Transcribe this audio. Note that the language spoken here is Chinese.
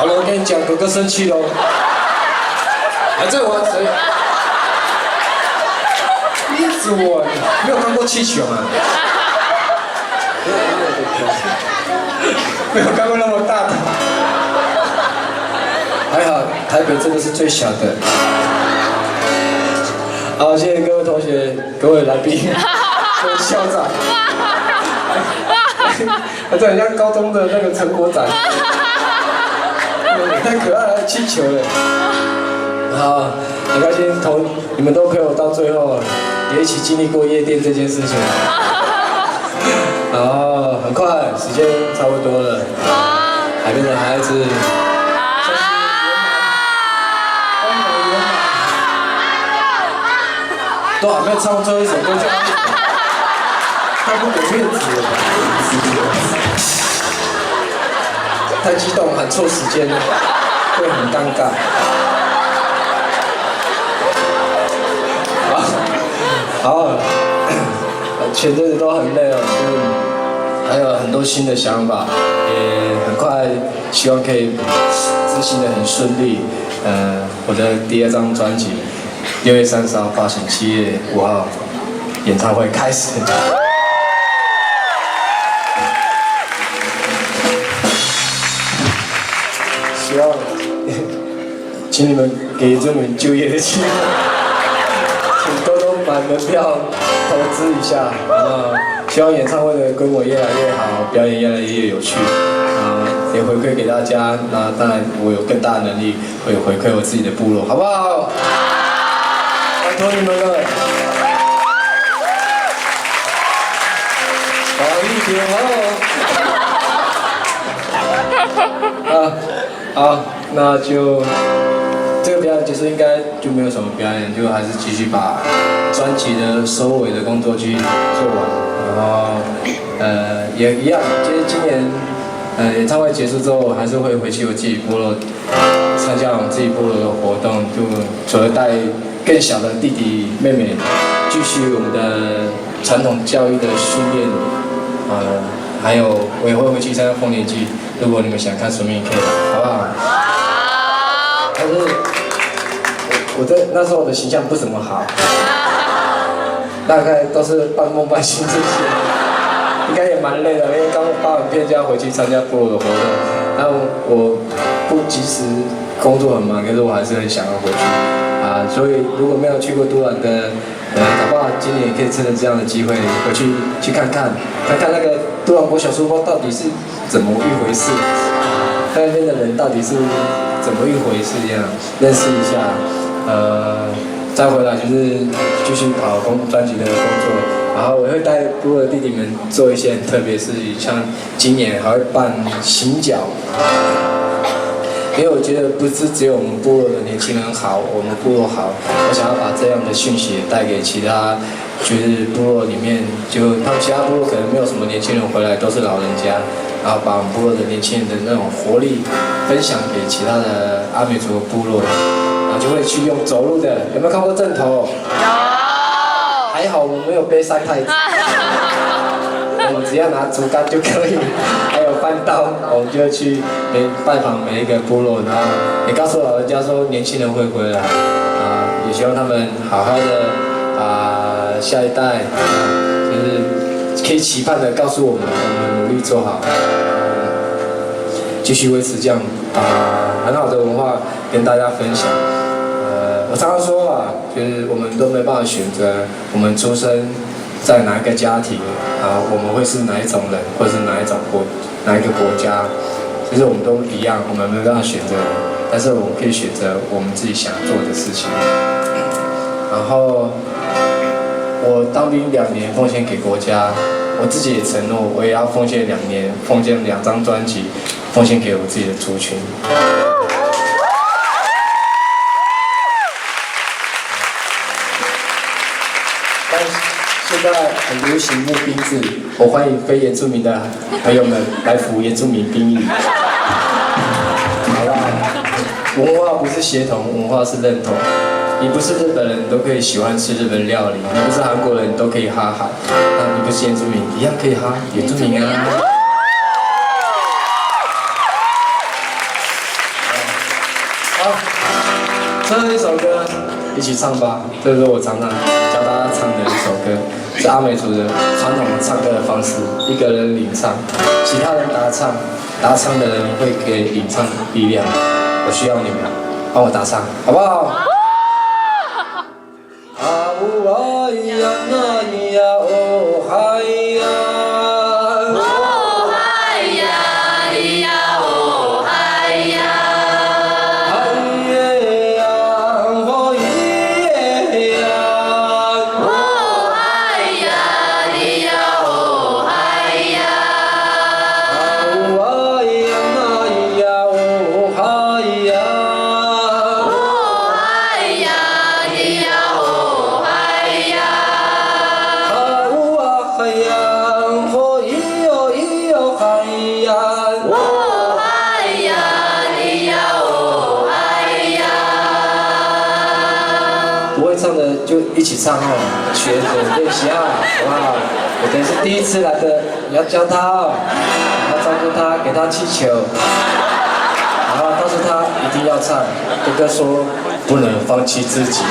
好了，我跟你讲，哥哥生气喽。还在玩谁？一直玩，没有看过气球啊？没有看过那么大的。还好，台北真的是最小的。好，谢谢各位同学、各位来宾、各位校长。这很像高中的那个成果展。太可爱了，气球了。好，很开心，你们都陪我到最后，也一起经历过夜店这件事情。好，很快，时间差不多了。海边的孩子。都还没有唱最后一首歌就太不给面子了，太激动喊错时间了，会很尴尬。好，前阵子都很累哦，就是还有很多新的想法，也很快希望可以执行得很顺利。我的第2张专辑。6月30号发行，7月5号演唱会开始。希望请你们给这们就业的机会，请多多买门票投资一下。希望演唱会的规模越来越好，表演越来越有趣。也回馈给大家。那当然，我有更大的能力会回馈我自己的部落，好不好？拜托你们了，好一点哦。好，那就这个表演结束，应该就没有什么表演，就还是继续把专辑的收尾的工作去做完，然后也一样，就是今年演唱会结束之后，我还是会回去我自己部落参加我们自己部落的活动，就除了带更小的弟弟妹妹继续我们的传统教育的训练，还有我也会回去参加丰年祭，如果你们想看什么也可以来，好不好？好。但是我在那时候的形象不怎么好，大概都是半梦半醒这些，应该也蛮累的，因为刚发完片就要回去参加部落的活动，然后我不及时工作很忙，可是我还是很想要回去。所以如果没有去过都兰的，搞不好今年也可以趁着这样的机会回去看看那个都兰国小书包到底是怎么一回事，那边的人到底是怎么一回事，这样认识一下，再回来就是继续跑专辑的工作，然后我会带部落的弟弟们做一些很特别的事情，像今年还会办行脚。因为我觉得不是只有我们部落的年轻人好，我们部落好，我想要把这样的讯息带给其他，就是部落里面，就他们其他部落可能没有什么年轻人回来，都是老人家，然后把我们部落的年轻人的那种活力分享给其他的阿美族部落，然后就会去用走路的，有没有看过阵头？有。还好我没有背三太子。我们只要拿竹竿就可以，还有翻刀，我们就去拜访每一个部落，然后也告诉老人家说年轻人会回来，也希望他们好好的下一代就是可以期盼的告诉我们努力做好，继续维持这样很好的文化跟大家分享。我常常说啊，就是我们都没办法选择我们出生在哪一个家庭我们会是哪一种人，或者是哪一个国家，其实我们都一样，我们没办法选择，但是我们可以选择我们自己想做的事情。然后我当兵2年奉献给国家，我自己也承诺我也要奉献2年，奉献2张专辑，奉献给我自己的族群。现在很流行募兵制，我欢迎非原住民的朋友们来服原住民兵役。好啦，文化不是协同，文化是认同。你不是日本人，你都可以喜欢吃日本料理；你不是韩国人，你都可以哈韩；那你不是原住民，一样可以哈原住民啊。好，最后一首歌一起唱吧，这是我常常教大家唱的一首歌，是阿美族的传统唱歌的方式，一个人领唱，其他人打唱，打唱的人会给领唱力量。我需要你们帮我打唱，好不好？啊呜啊咿呀那咿呀哦嗨呀。 不会唱的就一起唱哦，学着练习啊，好不好？有的是第一次来的，你要教他哦，你要照顾他，给他气球，然后告诉他一定要唱。哥哥说不能放弃自己。